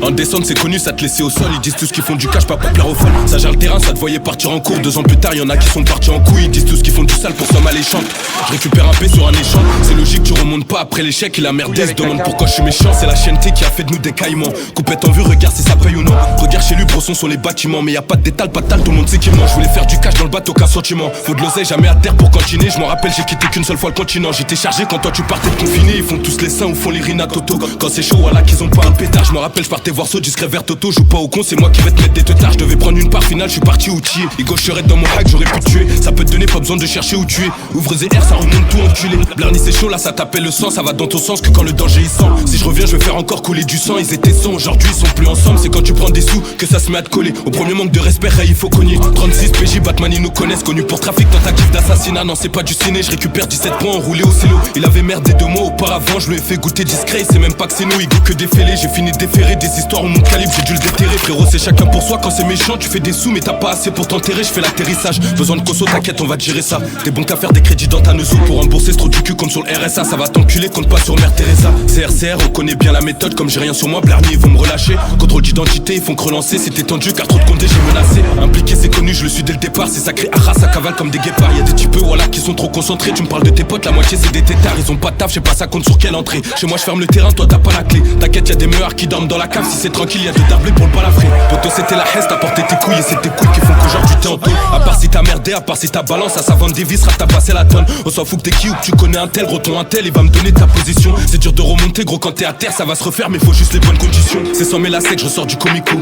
En descente c'est connu, ça te laissait au sol. Ils disent tous qu'ils font du cash, pas pour plaire aux folles. Ça gère le terrain, ça te voyait partir en cours. 2 ans plus tard, y'en a qui sont partis en couille. Ils disent tous qu'ils font du sale pour somme alléchante. Je récupère un P sur un échange. C'est logique, tu remontes pas après l'échec. Il a merdé, se demande pourquoi je suis méchant. C'est la chienneté qui a fait de nous des caïmans. Coupette en vue, regarde si ça paye ou non. Regarde chez lui, brosson sur les bâtiments. Mais y a pas de détal, pas de tal, tout le monde sait qu'il ment. Je voulais faire du cash dans le bateau, aucun sentiment. Faut de l'oseille, jamais à terre pour continuer. Je m'en rappelle, j'ai quitté qu'une seule fois le continent. J'étais chargé quand toi tu partais de confiné. Ils font tous les seins ou font les rina toto. Quand c'est chaud, voilà qu'ils ont pas un pétard. Je me rappelle, je partais voir saut discret vert toto. Joue pas au con, c'est moi qui vais te mettre des teutards. Je devais prendre une part finale, je suis parti outillé. Et gaucherait dans mon hack, j'aurais pu te tuer. Ça peut te donner, pas besoin de chercher où tu es. Ouvre ZR, ça remonte tout enculé. Blarny c'est chaud, là ça t'appelle le sang. Ça va dans ton sens que quand le danger il sent. Si je reviens, je vais faire encore couler du sang. Ils étaient sans, aujourd'hui ils sont plus ensemble. C'est quand tu prends des sous que ça se met à te coller. Au premier manque de respect, il faut cogner. 36 PJ, Batman ils nous connaissent. Connu pour trafic, tentative d'assassinat. Non c'est pas du ciné, je récupère 17 points enroulé au silo. Il avait merdé 2 mois auparavant, je lui ai fait goûter discret. Il sait même pas que c'est nous, il goûte que des fêlés. J'ai fini de déférer des histoires où mon calibre, j'ai dû le déterrer. Frérot c'est chacun pour soi, quand c'est méchant tu fais des sous mais t'as pas assez pour t'enterrer. Je fais l'atterrissage, besoin de cosso, t'inquiète on va te gérer ça. T'es bon qu'à faire des crédits dans ta neuso. Pour rembourser ce trou du cul comme sur le RSA. Ça va t'enculer, compte pas sur Mère Teresa. CRCR, on connaît bien la méthode. Comme j'ai rien sur moi, Blarny ils vont me relâcher. Contrôle d'identité, ils font que relancer. C'était tendu car trop de condés j'ai menacé. Impliqué c'est connu, je le suis dès le départ. C'est sacré, arras, ça cavale comme des guépards. Y'a des types voilà qui sont trop concentrés. Tu me parles de tes potes, la moitié c'est des tétards. Ils ont pas de taf, je sais pas ça compte sur quelle entrée. Chez moi je ferme le terrain, toi t'as pas la clé. T'inquiète y'a des meuhards qui dorment dans la cave. Si c'est tranquille y'a de darblés pour le balafré. Poto c'était la hesse, t'as porté tes couilles et c'est tes couilles qui font qu'aujourd'hui t'es en tôle. À part si t'as merdé, à part si ta balance à sa vente des vis, t'as passé la tonne. On s'en fout que t'es qui ou que tu connais un tel, gros ton un tel, il va me donner ta position. C'est dur de remonter gros quand t'es à terre, ça va se refaire mais faut juste les bonnes conditions. C'est sans la sec, je ressors du comico.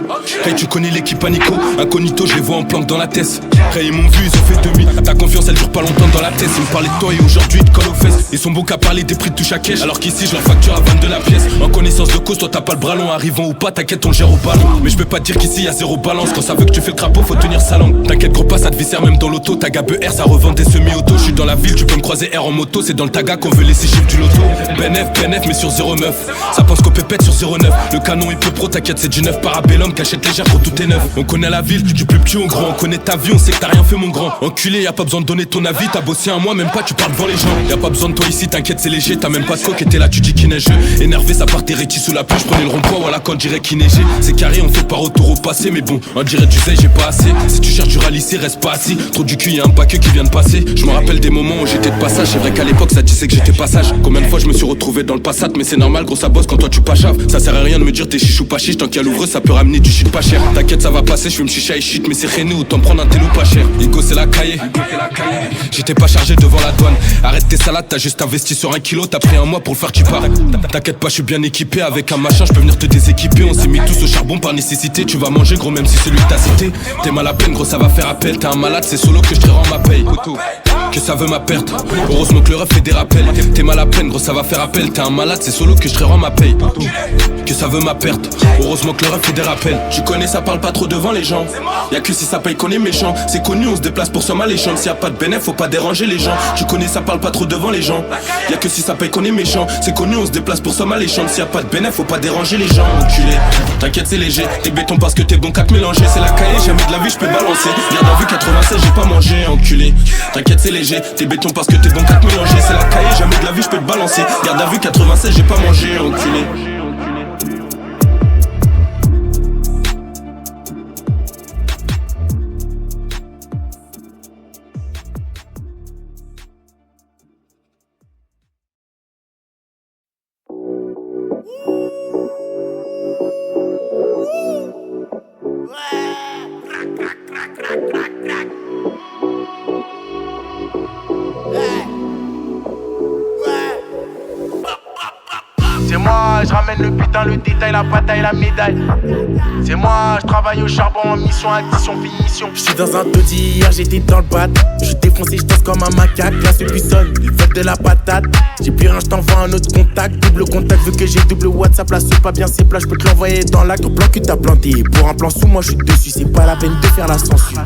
Hey tu connais l'équipe Panico, incognito je les vois en planque dans la tête. Hey ils m'ont vu, ils ont fait demi. Ta confiance elle dure pas longtemps dans la tête. Ils me parlaient de toi et aujourd'hui ils te collent aux fesses. Ils sont beaux qu'à parler des prix de touche à cash. Alors qu'ici je leur facture à 22 la pièce. En connaissance de cause, toi t'as pas le bras long. Arrivant ou pas, t'inquiète on le gère au ballon. Mais je peux pas te dire qu'ici y'a zéro balance. Quand ça veut que tu fais le crapaud, faut tenir sa langue. T'inquiète gros pas, ça te viscère même dans l'auto. Ta gabe R, ça revend des semi-auto. Je suis dans la ville, tu peux me croiser R en moto. C'est dans le taga qu'on veut les 6 chiffres du loto. BNF mais sur 09. Ça pense qu'au pépette sur 09. Le canon il peut pro, t'inquiète c'est du neuf. Parabellum, cachette légère quand tout est neuf. On connaît la ville, du plus petit au grand. On connaît ta vie, on sait que t'as rien fait mon grand. Enculé, y'a pas besoin de donner ton avis. T'as bossé un mois, même pas, tu parles devant les gens. Y'a pas besoin de toi ici, t'inquiète c'est léger. T'as même pas de coque et t'es là, tu dis qu'il neige. Énervé, ça part tes rétis sous la pluie. J'prenais le rond-point, voilà quand dirait qu'il neigeait. C'est carré, on fait pas retour au passé. Mais bon, on dirait du zèle, j'ai pas assez. Si tu cherches du ralissé, reste pas assis. Trop du cul, y'a un paquet qui vient de passer. Je me rappelle des moments où j'étais de passage. C'est vrai qu'à l'époque ça disait que j'étais passage. Combien de fois je me suis retrouvé dans le passat. Mais c'est normal, gros ça bosse quand toi tu pas chave. Ça sert à rien de me dire t'es chiche ou pas chiche. Tant qu'il y a l'ouvreuse, ça peut ramener du shit pas cher. T'inquiète, ça va passer, je vais me chicha et shit. Mais c'est rené, autant prendre un tel ou pas cher. Ego c'est la cahier. J'étais pas chargé devant la douane. Arrête tes salades, t'as juste investi sur 1 kilo. T'as pris un mois pour le faire, tu pars. T'inquiète pas, je suis bien équipé. Avec un machin, je peux venir te déséquiper. On s'est mis tous au charbon par nécessité. Tu vas manger gros, même si celui que t'as cité. T'es mal à peine, gros, ça va faire appel. T'es un malade, c'est solo que je te rends ma paye. Que ça veut ma perte. Heureusement que le ref fait des rappels. T'es mal à peine, gros, ça va faire appel. T'es un malade, c'est solo que je te rends ma paye. Que ça veut ma perte. Heureusement que le ref fait des rappels. Tu connais, ça parle pas trop devant les gens. Y'a que si ça paye qu'on est méchant. C'est connu, on se déplace pour somme alléchante. S'il y a pas de bénéf, faut pas déranger les gens. Tu connais, ça parle pas trop devant les gens. Y'a que si ça paye qu'on est méchant. C'est connu, on se déplace pour somme alléchante. S'il y a pas de bénéf, faut pas déranger les gens. Enculé, t'inquiète, c'est léger. T'es béton parce que t'es bon qu'à te mélanger. C'est la cahier, jamais de la vie, je peux balancer. Garde à vue 96, j'ai pas mangé, enculé. T'inquiète, c'est léger. T'es béton parce que t'es bon qu'à te mélanger. C'est la cahier, jamais de la vie, je peux te balancer. Garde à vue 96, j'ai pas mangé, enculé. je ramène le putain, le détail, la bataille, la médaille. C'est moi, je travaille au charbon en mission, addition, finition. Je suis dans un taudis, hier j'étais dans le bat. Je défoncé, je danse comme un macaque. Là ce buissonne, ils veulent de la patate. J'ai plus rien, je t'envoie un autre contact. Double contact, vu que j'ai double WhatsApp. Là c'est pas bien, c'est plat, je peux te l'envoyer dans l'acte. Ton plan que t'as planté, pour un plan sous moi je suis dessus. C'est pas la peine de faire la censure.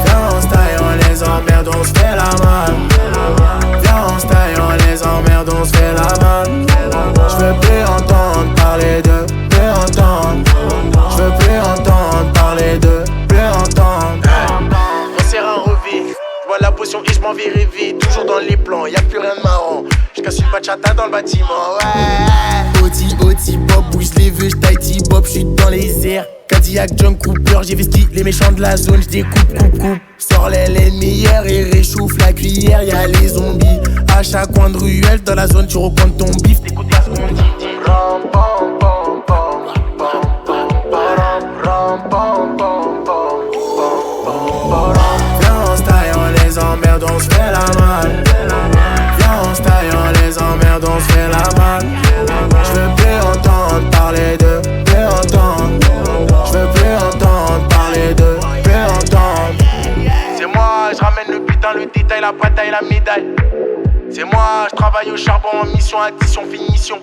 Viens on se taille, on les emmerde, on se fait la malle. Viens on se taille, on les emmerde, on se fait la malle. J'veux plus entendre parler de, plus entendre. J'veux plus entendre parler de, plus entendre. On serre un revie, j'bois la potion et j'm'en vais vite. Toujours dans les plans, y'a plus rien de marrant. J'casse une bachata dans le bâtiment, ouais. Oti, Bob, bouge les vœux, j'taille Bob, j'suis dans les airs. Cadillac, John Cooper, j'ai vesti les méchants de la zone, j'découpe. Sors les meilleurs et réchauffe la cuillère, y'a les zombies. À chaque coin de ruelle, dans la zone, tu recomptes ton bif, t'écoutes pas ce qu'on dit. Viens on se taille, on les emmerde, on se fait la malle. Viens on se taille, on les emmerde, on se fait la malle. J'veux plus entendre parler de, plus entendre. J'veux plus entendre parler de, plus entendre. C'est moi, je ramène le putain, le détail, la bataille, la médaille. C'est moi, je travaille au charbon en mission, addition, finition.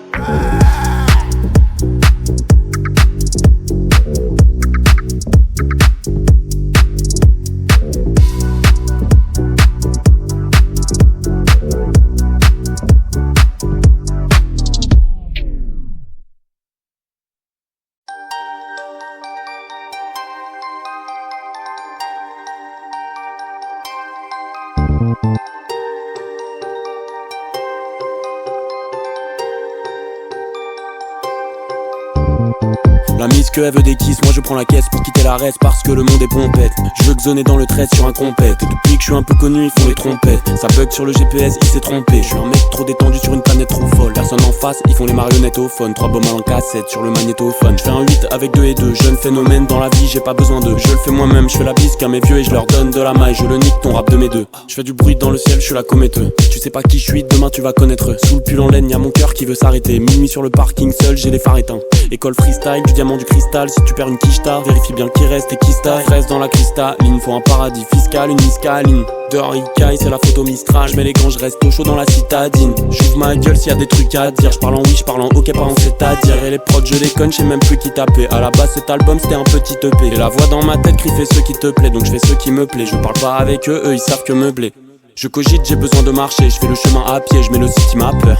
La mise que elle veut des kisses, moi je prends la caisse pour quitter la reste parce que le monde est pompette. Je veux zoner dans le 13 sur un compète. Et depuis que je suis un peu connu, ils font les trompettes. Ça bug sur le GPS, il s'est trompé. Je suis un mec trop détendu sur une planète trop folle. Personne en face, ils font les marionnettes au phone. 3 bombes en cassette sur le magnétophone. Je fais un 8 avec 2 et 2. Jeune phénomène dans la vie, j'ai pas besoin d'eux. Je le fais moi-même, je fais la bise qu'à mes vieux et je leur donne de la maille. Je le nique ton rap de mes deux. Je fais du bruit dans le ciel, je suis la comète. Tu sais pas qui je suis, demain tu vas connaître. Sous le pull en laine, y'a mon cœur qui veut s'arrêter. Minuit sur le parking, seul, j'ai les phares éteints. École freestyle, du diamant, du cristal. Si tu perds une quicheta, vérifie bien qui reste et qui sta. Fraise dans la cristalline, faut un paradis fiscal, une miscaline. Dehors il caille, c'est la photo Mistral. J'mets les gants, j'reste au chaud dans la citadine. J'ouvre ma gueule s'il y a des trucs à dire. J'parle en oui, j'parle en ok, pas en c'est-à-dire. Et les prods, je les conne, j'sais même plus qui taper. À la base cet album c'était un petit EP. Et la voix dans ma tête crie fais ce qui te plaît. Donc j'fais ce qui me plaît. Je parle pas avec eux, eux ils savent que meubler. Je cogite, j'ai besoin de marcher, je fais le chemin à pied, je mets le city mapper.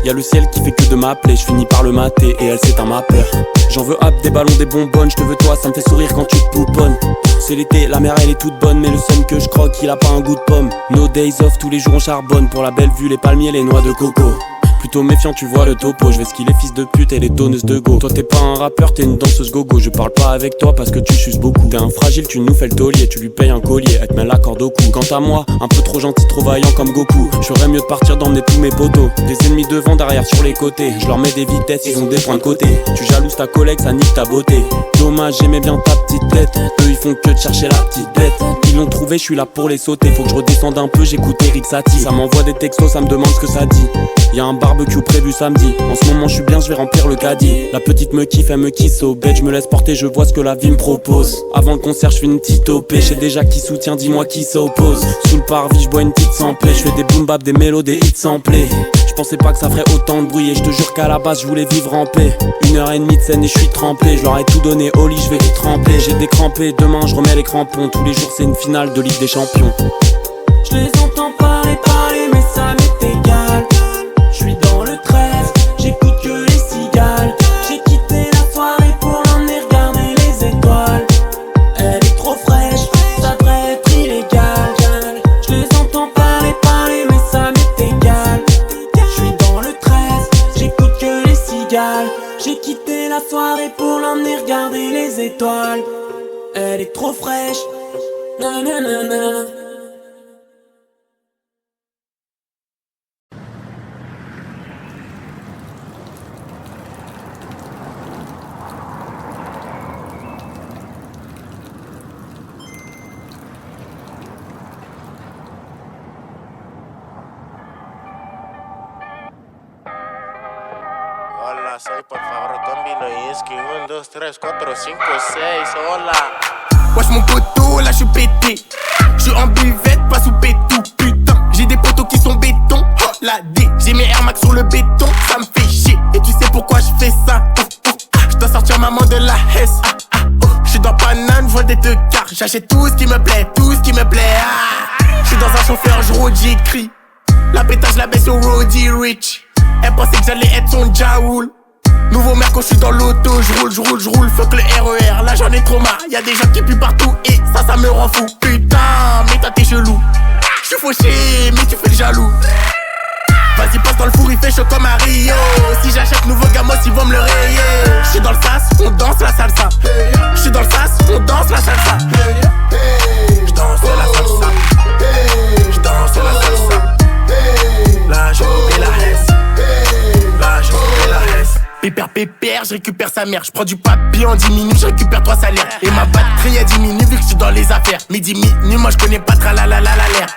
Y'a le ciel qui fait que de m'appeler, je finis par le mater et elle s'éteint ma peur. J'en veux hop, des ballons, des bonbonnes, je te veux toi, ça me fait sourire quand tu te pouponnes. C'est l'été, la mer elle est toute bonne, mais le seum que je croque il a pas un goût de pomme. No days off, tous les jours on charbonne, pour la belle vue, les palmiers, les noix de coco. Plutôt méfiant, tu vois le topo. Je vais skier les fils de pute et les donneuses de go. Toi t'es pas un rappeur, t'es une danseuse gogo. Je parle pas avec toi parce que tu suces beaucoup. T'es un fragile, tu nous fais le taulier. Tu lui payes un collier, elle te met la corde au cou. Quant à moi, un peu trop gentil, trop vaillant comme Goku. J'aurais mieux de partir d'emmener tous mes potos. Des ennemis devant, derrière, sur les côtés. Je leur mets des vitesses, ils ont des points de côté. Tu jalouses ta collègue, ça nique ta beauté. Dommage, j'aimais bien ta petite tête. Eux ils font que de chercher la petite bête. Ils l'ont trouvé, je suis là pour les sauter. Faut que je redescende un peu, j'écoute Eric Satie. Ça m'envoie des textos, ça me demande ce que ça dit. Y'a un barbecue prévu samedi. En ce moment je suis bien, je vais remplir le caddie. La petite me kiffe, elle me kiss au bête. Je me laisse porter, je vois ce que la vie me propose. Avant le concert je fais une petite OP. J'ai déjà qui soutient, dis-moi qui s'oppose. Sous le parvis je bois une petite samplée. Je fais des boom bap, des mélos, des hits samplés. Je pensais pas que ça ferait autant de bruit. Et je te jure qu'à la base je voulais vivre en paix. 1h30 de scène et je suis trempé. Je leur ai tout donné au lit, je vais tout tremper. J'ai décrampé, demain je remets les crampons. Tous les jours c'est une finale de Ligue des Champions. Je les entends parler, mais ça m'est égal. Je suis dans le 13, j'écoute que les cigales. J'ai quitté la soirée pour l'emmener regarder les étoiles. Elle est trop fraîche, ça devrait être illégal. Je les entends parler, mais ça m'est égal. Je suis dans le 13, j'écoute que les cigales. J'ai quitté la soirée pour l'emmener regarder les étoiles. Elle est trop fraîche, nanana. Hola, soy por favor combino Yinsky 1, 2, 3, 4, 5, 6, hola. Wesh mon poteau, là j'suis pété. J'suis en buvette, pas sous pétou. Putain, j'ai des poteaux qui sont béton. Oh la D, j'ai mes Air Max sur le béton. Ça me fait chier, et tu sais pourquoi j'fais ça. J'dois sortir maman de la Hesse. J'suis dans Paname, j'vois des deux quarts. J'achète tout ce qui me plaît, tout ce qui me plaît. J'suis dans un chauffeur, j'rôde, j'écris. La pétage, la baisse au Roddy Rich. Elle pensait que j'allais être son Jaoul. Nouveau mec quand je suis dans l'auto, j'roule, fuck le RER, là j'en ai trop marre, y'a des gens qui puent partout et ça me rend fou. Putain, mais toi t'es chelou. J'suis fauché, mais tu fais le jaloux. Vas-y passe dans le four, il fait chaud comme à Rio. Si j'achète nouveau gamos, ils vont me le rayer. J'suis dans le sas, on danse la salsa. J'suis dans le sas, on danse la salsa. J'danse la salsa. J'danse la salsa. Là j'ai oublié la Hesse. Là j'ai oublié la Hesse. Pépère, je récupère sa mère. Je prends du papier en 10 minutes, je récupère 3 salaires. Et ma batterie a diminué vu que je suis dans les affaires. Midi, moi je connais pas tralalalala l'air.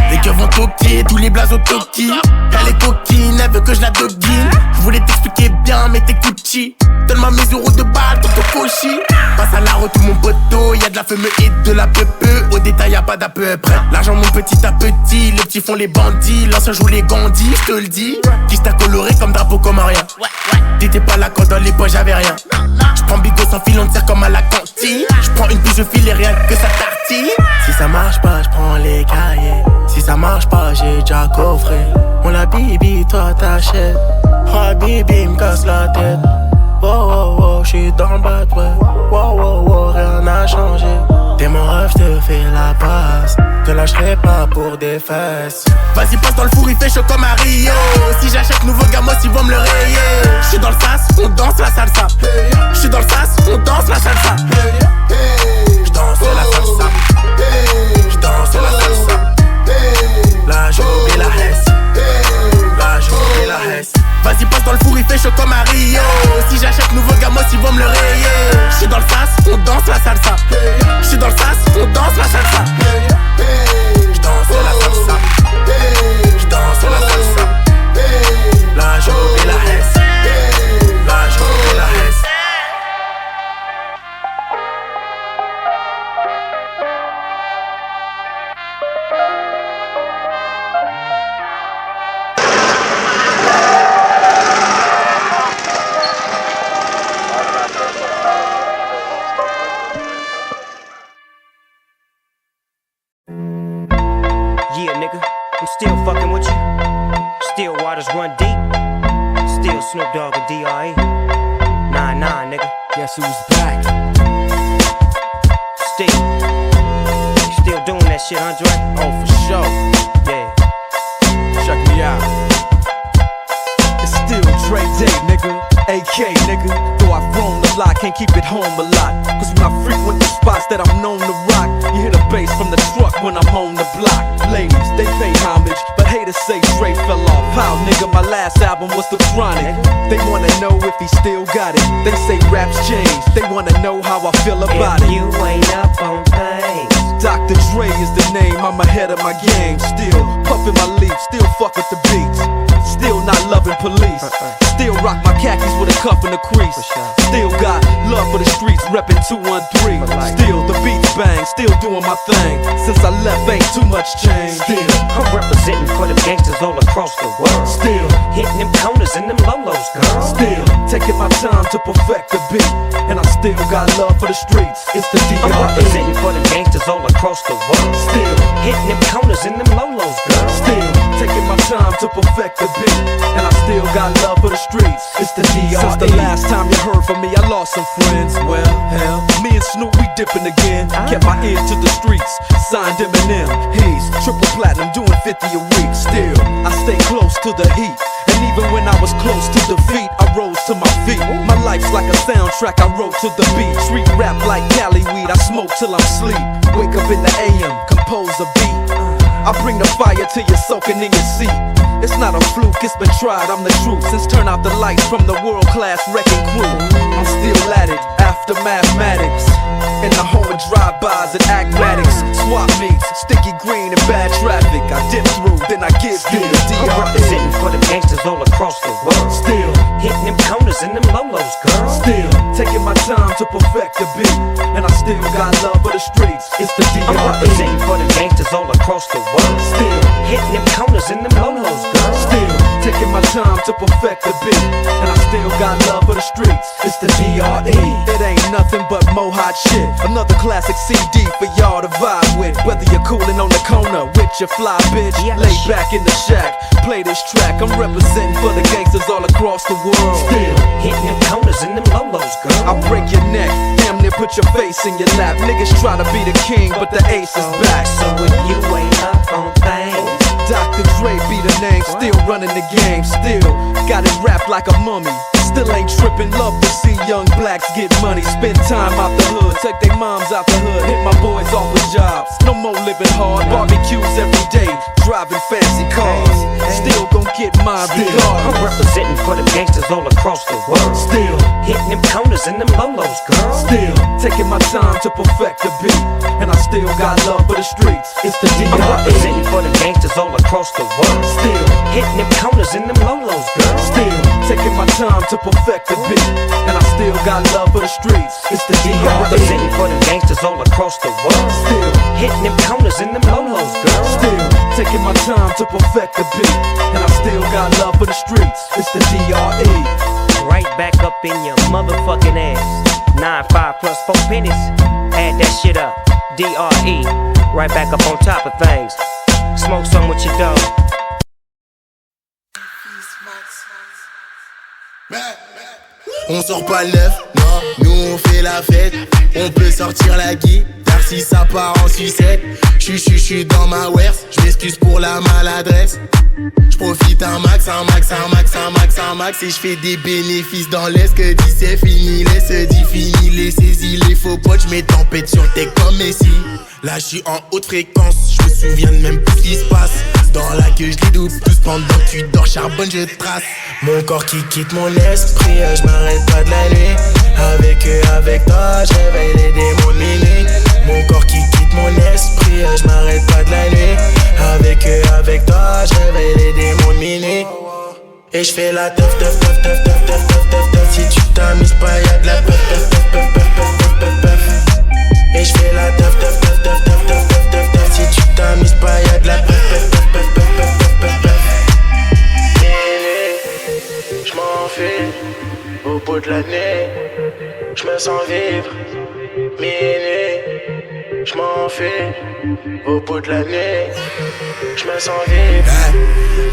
Les keufs vont toquer, tous les blazes au toki. Elle est coquine, elle veut que je la doguine. Je voulais t'expliquer bien, mais t'écoutes chi. Donne-moi mes euros de balle, ton cochi. Passe à la route tout mon poteau, y'a de la fumée et de la peu. Au détail y'a pas d'à peu près. L'argent monte petit à petit, les petits font les bandits. L'ancien joue les gandis, je te le dis. Qui t'a coloré comme drapeau comme rien. T'étais pas là quand dans les poches j'avais rien. J'prends bigot sans fil, on tire comme à la cantine. J'prends une bouche, je file et rien que ça tartine. Si ça marche pas, j'prends les cahiers. Si ça marche pas, j'ai déjà coffré. On la bibi, toi t'achètes. Oh bibi, me la tête. Wow, j'suis dans le bac, ouais. Wow, rien n'a changé. T'es mon rêve, j'te fais la passe. Te lâcherai pas pour des fesses. Vas-y, passe dans le four, il fait chaud comme à Rio. Si j'achète nouveau gamos, ils vont me le rayer. J'suis dans le sas, on danse la salsa. J'suis dans le sas, on danse la salsa. J'danse la salsa. J'danse la salsa. Là, j'ai oublié la Hesse. Là, j'ai oublié la Hesse. Vas-y passe dans le four, il fait chaud comme à Rio. Si j'achète nouveau gamos, ils vont me le rayer. J'suis dans le sas, on danse la salsa. J'suis dans le sas, on danse la salsa. J'danse la salsa. J'danse la salsa. Là j'ai oublié la Hesse. Là j'ai oublié la Hesse. Still fucking with you. Still waters run deep. Still Snoop Dogg and D.R.E. Nah, nigga. Guess who's back? Still doing that shit, Andre? Oh, for sure. Yeah. Check me out. It's still Dre Day, nigga. AK, nigga. Though I've grown a lot, can't keep it home a lot. Cause when I frequent the spots that I'm known to rock, you hear the bass from the truck when I'm on the block. Ladies, they pay homage, but haters say Dre fell off. How, nigga, my last album was The Chronic. They wanna know if he still got it. They say raps change, they wanna know how I feel about it. You ain't up on things. Dr. Dre is the name, I'm ahead of my game. Still puffin' my leaf, still fuck with the beats. Still not loving police. Still rock my khakis with a cuff and a crease. Still got love for the streets, reppin' 213. Still the beats bang, still doing my thing. Since I left ain't too much change. Still I'm representing for them gangsters all across the world. Still hitting them corners and them lolos, girl. Still taking my time to perfect the beat. And I still got love for the streets. It's the D.R.E. I'm representing for them gangsters all across the world. Still hitting them corners and them lolos, girl. Still taking my time to perfect the beat. And I still got love for the streets. It's the D.R.E. Since the last time you heard from me, I lost some friends. Well, hell, me and Snoop, we dipping again. Kept my ear to the streets. Signed Eminem. He's triple platinum, doing 50 a week. Still, I stay close to the heat. And even when I was close to defeat, I rose to my feet. My life's like a soundtrack I wrote to the beat. Street rap like Cali weed, I smoke till I'm sleep. Wake up in the AM, compose a beat. I bring the fire till you're soaking in your seat. It's not a fluke, it's been tried, I'm the truth. Since turn out the lights from the world-class wrecking crew, I'm still at it, after mathematics. In the home of drive-bys and acmatics. Swap meets, sticky green and bad traffic. I dip through, then I give you the D.R.E. I'm representing for the gangsters all across the world. Still hitting them corners and them lolos, girl. Still taking my time to perfect the beat, and I still got love for the streets. It's the D.R.E. I'm representing for the gangsters all across the world. Still hitting them corners and them lolos, girl. Still taking my time to perfect the beat, and I still got love for the streets. It's the D.R.E. It ain't nothing but mo hot shit. Another classic CD for y'all to vibe with. Whether you're coolin' on the corner with your fly bitch, lay back in the shack, play this track. I'm representing for the gangsters all across the world. Still hitting them corners and them lolos, girl. I'll break your neck, damn near put your face in your lap. Niggas try to be the king, but the ace is back. So if you ain't up on things, Dr. Dre be the name, still running the game, still got it wrapped like a mummy. Still ain't trippin', love to see young blacks get money. Spend time out the hood, take their moms out the hood, hit my boys off with jobs. No more living hard, barbecues every day, driving fancy cars. Still gon' get mine regardless. I'm representing for the gangsters all across the world. Still hitting them corners and them lolos, girl. Still taking my time to perfect the beat, and I still got love for the streets. It's the D.R.E. I'm representing for the gangsters all across the world. Still hitting them corners and them lolos, girl. Still taking my time to perfect the beat, and I still got love for the streets. It's the D.R.E. I'm representing for the gangsters all across the world. Still hitting them corners and them lolos, girl. Still taking my time to perfect the beat, and I still got love for the streets. It's the D.R.E. Right back up in your motherfucking ass. 9-5 plus 4 pennies. Add that shit up. D.R.E. Right back up on top of things. Smoke some with your dog. On sort pas le neuf, non, nous on fait la fête. On peut sortir la guitare si ça part en sucette. J'suis dans ma werse, j'm'excuse pour la maladresse. J'profite un max et j'fais des bénéfices dans l'est. Que dit c'est fini, laisse dit fini, les saisies, les faux potes. J'mets tempête sur tes comme Messi. Là j'suis en haute fréquence, j'me souviens de même plus ce qui se passe. Dans la queue je les double tous pendant que tu dors, charbonne je trace. Mon corps qui quitte mon esprit, j'm'arrête pas de la nuit. Avec toi, j'réveille les démons de minuit. Mon corps qui quitte mon esprit, j'm'arrête pas de la nuit. Avec toi, j'réveille les démons de minuit. Et j'fais la teuf. Si tu t'amuses pas, y'a de la peuf. Et j'fais la teuf. Si tu t'amuses pas, y'a de la peuf. J'm'en fais au bout de l'année. J'me sens vivre minuit. J'm'en fais au bout de l'année. J'me sens vivre.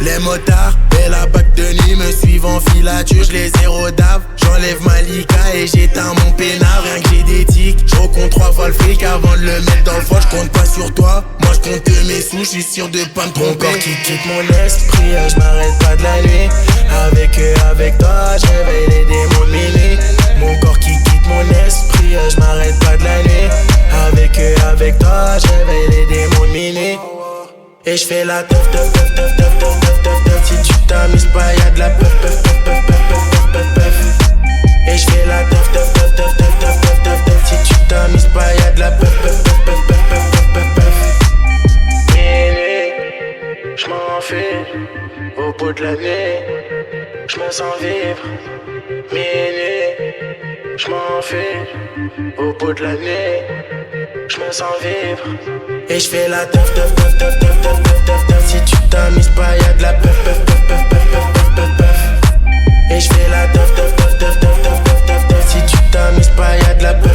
Les motards et la bague de nuit me suivent en filature. J'les zéro d'ave, j'enlève ma lica et j'éteins mon peinard. Rien que j'ai des tics, j'recompte 3 fois le fric avant de le mettre dans le froid. J'compte pas sur toi, moi j'compte mes sous, j'suis sûr de pas me tromper. Mon corps qui quitte mon esprit, j'm'arrête pas de la nuit. Avec toi, j'réveille les démons de minuit. Mon corps qui quitte mon esprit, j'm'arrête pas de la nuit. Avec toi, j'réveille les démons de minuit. Et j'fais la teuf. Si tu t'amuses pas, y'a de la peuf. Et j'fais la teuf. Si tu t'amuses pas, y'a de la peuf. Minuit, j'm'en fais au bout de l'année. J'me sens vivre minuit. J'm'en fais au bout de l'année. J'me sens vivre. Et j'fais la teuf. Si tu t'amuses pas, y'a de la peuf. Et j'fais la teuf. Si tu t'amuses pas, y'a de la peuf.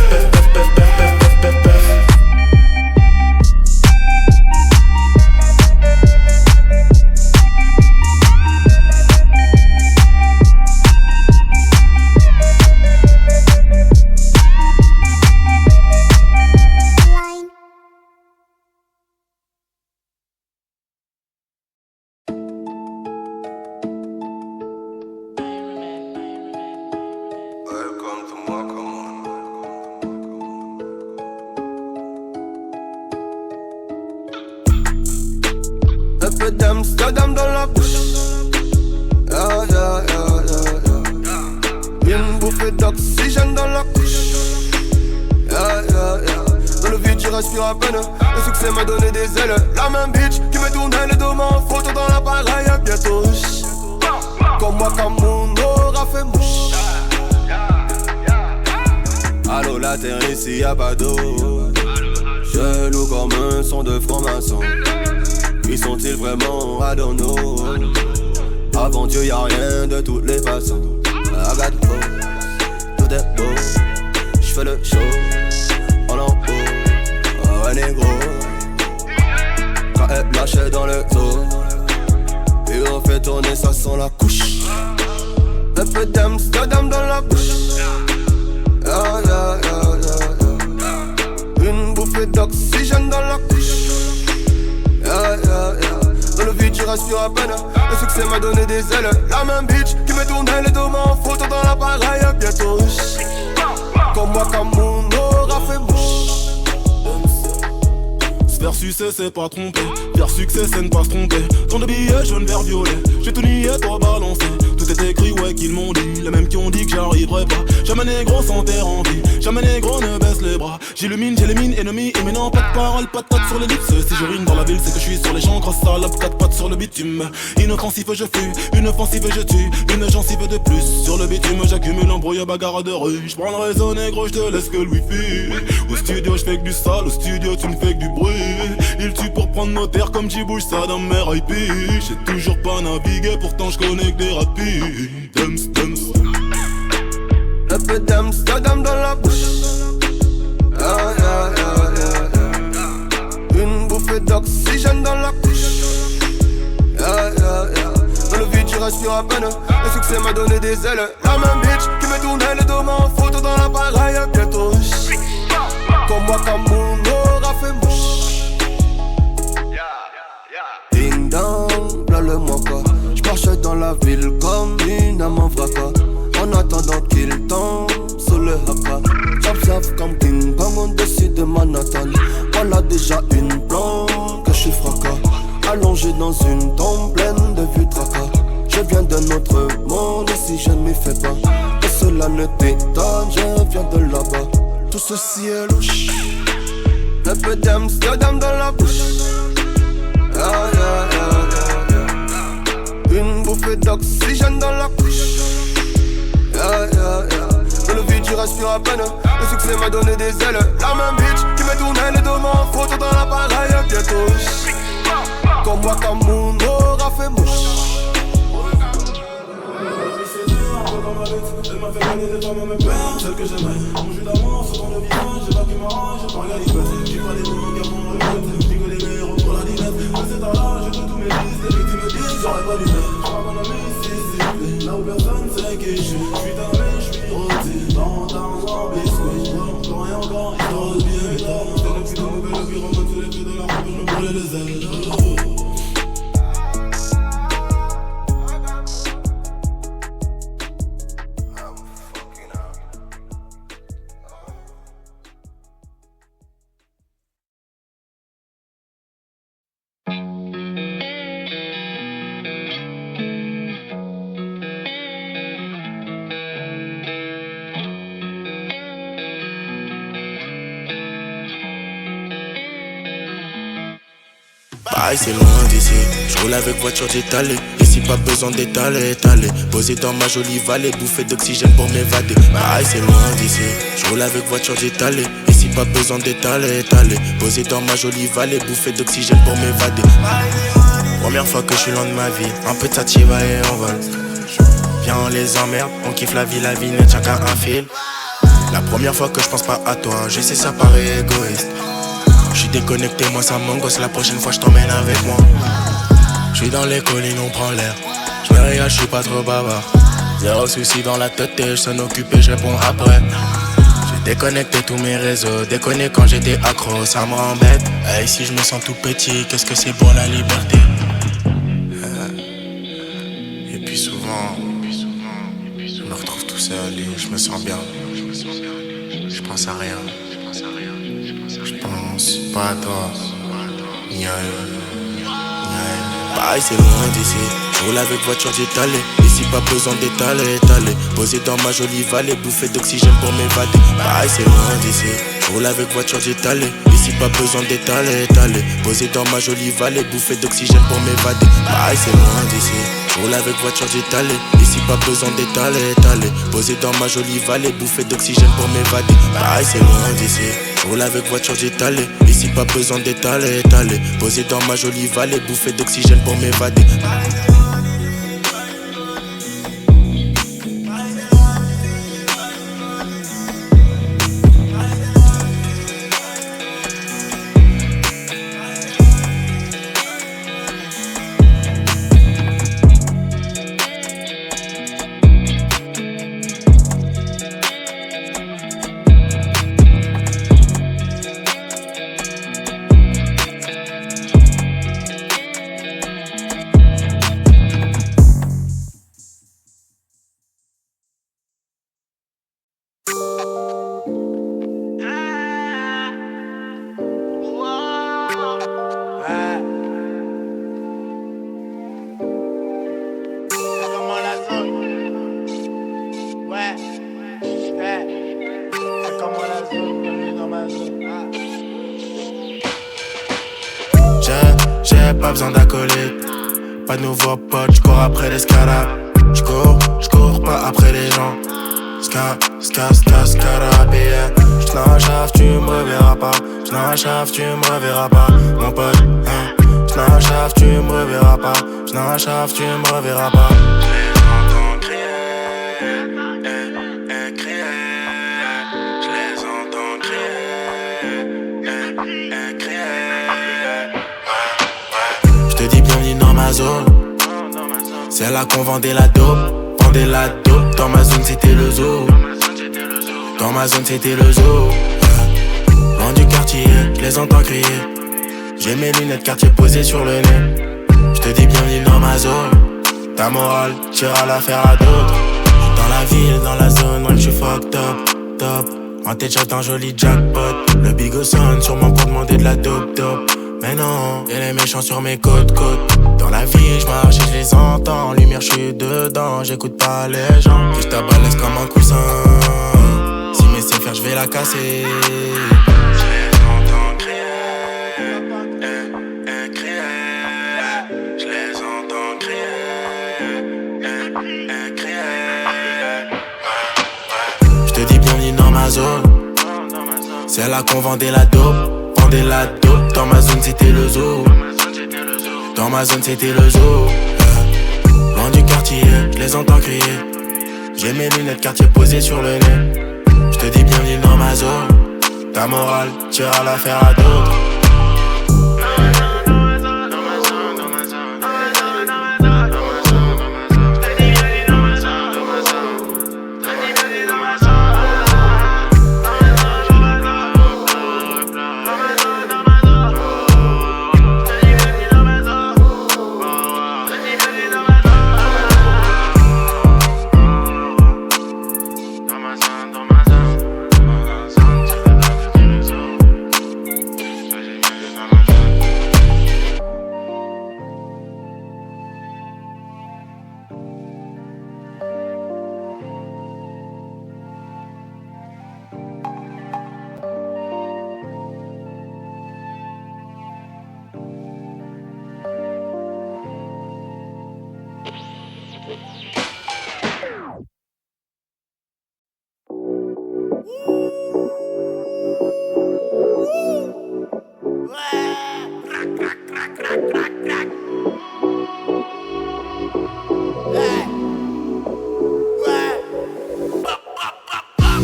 Un peu d'Amsterdam dans la bouche. Une bouffée d'oxygène dans la couche. Dans le vide, je respire à peine. Le succès m'a donné des ailes. La même bitch qui me tournait le dos en photo dans l'appareil. Bientôt, comme moi, comme mon aura. a fait mouche. Allô la terre ici y'a pas d'eau. Chelou comme un son de franc-maçon. Qui sont-ils vraiment? I don't know. Avant Dieu y'a rien de toutes les façons. I got hope, tout est beau. J'fais le show, en haut. Oh ouais négro. Quand elle lâchait dans le dos. Et on fait tourner ça sans la couche. Un peu d'Amsterdam dans la bouche. Yeah, yeah, yeah, yeah. Une bouffée d'oxygène dans la couche. Yeah, yeah, yeah. Dans le vide, je respire à peine. Le succès m'a donné des ailes. La même bitch qui me tournait les dos en photo dans l'appareil. Bientôt riche. Comme moi, comme mon aura fait mouche. Se faire sucer, c'est pas tromper. Faire succès, c'est ne pas se tromper. Tant de billets jaune, vert, violet. J'ai tout nié, toi balancé. Tout est écrit, ouais, qu'ils m'ont dit. Les mêmes qui ont dit que j'arriverai pas. Jamais négro sans terre en vie. Jamais négro ne baisse les bras. J'illumine, j'élimine, ennemi. Et maintenant, pas de parole, pas de patte sur les lips. Si je rime dans la ville, c'est que je suis sur les gens. Grosse salope, 4 pattes sur le bitume. Inoffensif, je fuis. Une offensive, je tue. Une gencive de plus. Sur le bitume, j'accumule embrouille, bagarre de rue. J'prends le réseau négro, j'te laisse que le wifi. Au studio, j'fais que du sale. Au studio, tu me fais que du bruit. Il tue pour prendre nos terres comme j'y bouge ça dans mes IP. J'ai toujours pas navigué, pourtant j'connais que des rapides. Dums, dums. Un peu d'Amsterdam dans la bouche. Yeah, yeah, yeah, yeah. Une bouffée d'oxygène dans la couche. Yeah, yeah, yeah. Dans le vide, je respire à peine. Le succès m'a donné des ailes. La même bitch qui me tournait les dos en photo dans l'appareil. Bientôt riche. Comme moi, comme mon aura fait mouche. Ding dong, là le mocha. J'marche dans la ville comme une âme en vraca. En attendant qu'il tombe sous le haka. J'observe comme King Kong au-dessus de Manhattan. Voilà déjà une blonde que je suis fracas. Allongé dans une tombe pleine de vues tracas. Je viens d'un autre monde et si je ne m'y fais pas. Et cela ne t'étonne, je viens de là-bas. Tout ceci est louche. Un peu d'Amsterdam dans la bouche. Yeah, yeah, yeah, yeah. Une bouffée d'oxygène dans la couche. Yeah, yeah, yeah. Dans le vide, je respire à peine. Le succès m'a donné des ailes. La même bitch qui me tournait les dos en photo dans l'appareil. Bientôt riche. Comme moi, comme mon aura fait mouche. Elle m'a fait gagner des femmes à mes pères, celles que j'aimais. Mon jus d'amour sur ton visage, j'ai pas qui m'arrange, j'ai pas regardé passer. J'ai pas les mots qui m'ont regretté, j'ai que les meilleurs pour la dinette. Mais c'est à l'âge, j'ai tous mes disques, les victimes me disent, j'aurais pas dû faire. J'ai pas mon ami, c'est là où personne sait qui je suis. J'suis damé, j'suis rôti, dans en biscuit. Encore et encore, histoire de bien évident. C'est le petit dans le bel bureau, même sous les pieds de la rampe, je me brûlais les ailes. Aïe c'est loin d'ici, je roule avec voiture d'étalée. Ici pas besoin d'étaler, étaler. Posé dans ma jolie vallée, bouffée d'oxygène pour m'évader. Aïe c'est loin d'ici, je roule avec voiture d'étalée. Ici pas besoin d'étaler, étaler. Posé dans ma jolie vallée, bouffée d'oxygène pour m'évader. Première fois que je suis loin de ma vie, un peu de sativa et on vole. Viens on les emmerde, on kiffe la vie ne tient qu'à un fil. La première fois que je pense pas à toi, je sais ça paraît égoïste. Je suis déconnecté, moi ça m'angoisse, la prochaine fois je t'emmène avec moi. Je suis dans les collines, on prend l'air. Je me régale, je suis pas trop bavard. Zéro souci dans la tête et je s'en occupe et je réponds après. J'ai déconnecté tous mes réseaux, déconné quand j'étais accro, ça m'embête. Hey, si je me sens tout petit, qu'est-ce que c'est pour la liberté. Et puis souvent, je me retrouve tout seul et je me sens bien. Je pense à rien. Je pense pas à toi, ni à eux, ni à elle. Pareil c'est loin d'ici, je roule avec voiture d'étalée. Ici Ici pas besoin d'étaler, étaler. Posé dans ma jolie vallée, bouffée d'oxygène pour m'évader. Pareil c'est loin d'ici, je roule avec voiture d'étaler. Ici pas besoin d'étaler, étaler. Posé dans ma jolie vallée, bouffée d'oxygène pour m'évader. Pareil c'est loin d'ici, je roule avec voiture d'étaler. Ici pas besoin d'étaler, étaler. Posé dans ma jolie vallée, bouffée d'oxygène pour m'évader. Pareil c'est loin d'ici, je roule avec voiture d'étaler. Ici pas besoin d'étaler, étaler. Posé dans ma jolie vallée, bouffée d'oxygène pour m'évader. J'ai pas besoin d'acolyte, pas de nouveaux potes, j'cours après l'escalade. J'cours pas après les gens. Scarabée. J'n'achave, tu me reverras pas. J'n'achave, tu me reverras pas, mon pote, hein. J'n'achave, tu me reverras pas. J'n'achave, tu me reverras pas. Je te dis bienvenue dans ma zone. C'est là qu'on vendait la dope. Vendait la dope. Dans ma zone c'était le zoo. Dans ma zone c'était le zoo. Loin du quartier, je les entends crier. J'ai mes lunettes quartier posées sur le nez. Je te dis bienvenue dans ma zone. Ta morale, t'iras la faire à d'autres. Dans la ville, dans la zone, ouais, j'suis fucked up, top. En tête, j'achète un joli jackpot. Le bigo sonne sûrement pour demander de la dope. Mais non, y'a les méchants sur mes côtes. Dans la vie, j'marche et j'les entends. En lumière, j'suis dedans, j'écoute pas les gens. Que j'tabalaise comme un coussin. Si mes sais faire, j'vais la casser. J'les entends crier, crier. J'les entends crier, crier. J'te dis bienvenue dans ma zone. C'est là qu'on vendait la dope. Vendait la dope, dans ma zone c'était le zoo. Dans ma zone c'était le zoo. Loin du quartier, je les entends crier. J'ai mes lunettes quartier posées sur le nez. Je te dis bienvenue dans ma zone. Ta morale, t'iras la faire à d'autres.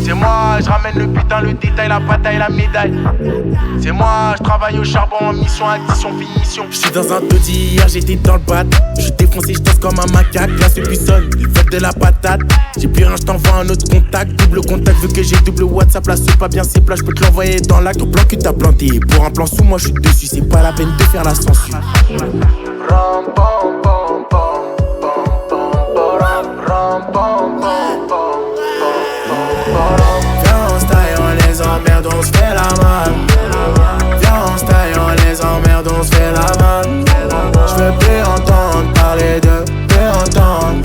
C'est moi, je ramène le putain, le détail, la bataille, la médaille. C'est moi, je travaille au charbon en mission, addition, finition. Je suis dans un taudis, hier j'étais dans le bat. Je défonce et je danse comme un macaque. Là c'est buissonne, ils veulent de la patate. J'ai plus rien, je t'envoie un autre contact. Double contact, vu que j'ai double WhatsApp. Là c'est pas bien, c'est plat, je peux te l'envoyer dans l'acte. Ton plan que t'as planté, pour un plan sous moi je suis dessus. C'est pas la peine de faire la censure. Viens on se taille, on les emmerde, on se fait la malle. Viens on se taille, on les emmerde, on se fait la malle. J'veux plus entendre parler de, plus entendre.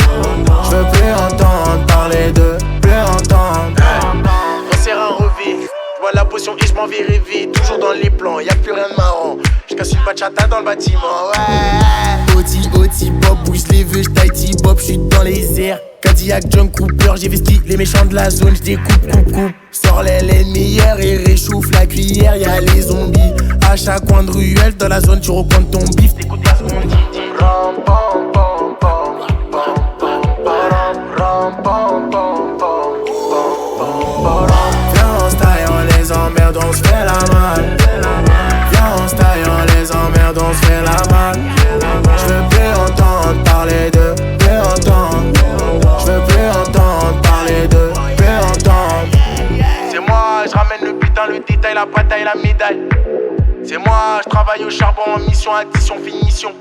m'enverrai vite, toujours dans les plans, y'a plus rien de marrant. J'casse une bachata dans le bâtiment, ouais. Oti, Bob, bouge les vœux, j'taille Bob, j'suis dans les airs. Cadillac, John Cooper, j'ai vesti les méchants de la zone, j'découpe, coupe. Sors les meilleures et réchauffe la cuillère, y'a les zombies. À chaque coin de ruelle, dans la zone, tu recomptes ton bif, t'écoutes pas ce qu'on dit. Ram, pam, pam, pam, pam, pam, pam, pam, pam, pam. Viens on se taille, on les emmerde, on se fait la malle. Viens on se taille, on les emmerde, on se fait la malle. J'veux plus entendre parler d'eux, plus entendre. J'veux plus entendre parler d'eux, plus entendre. C'est moi, j'ramène le putain, le détail, la bataille, la médaille. C'est moi, j'travaille au charbon en mission, addition, finition.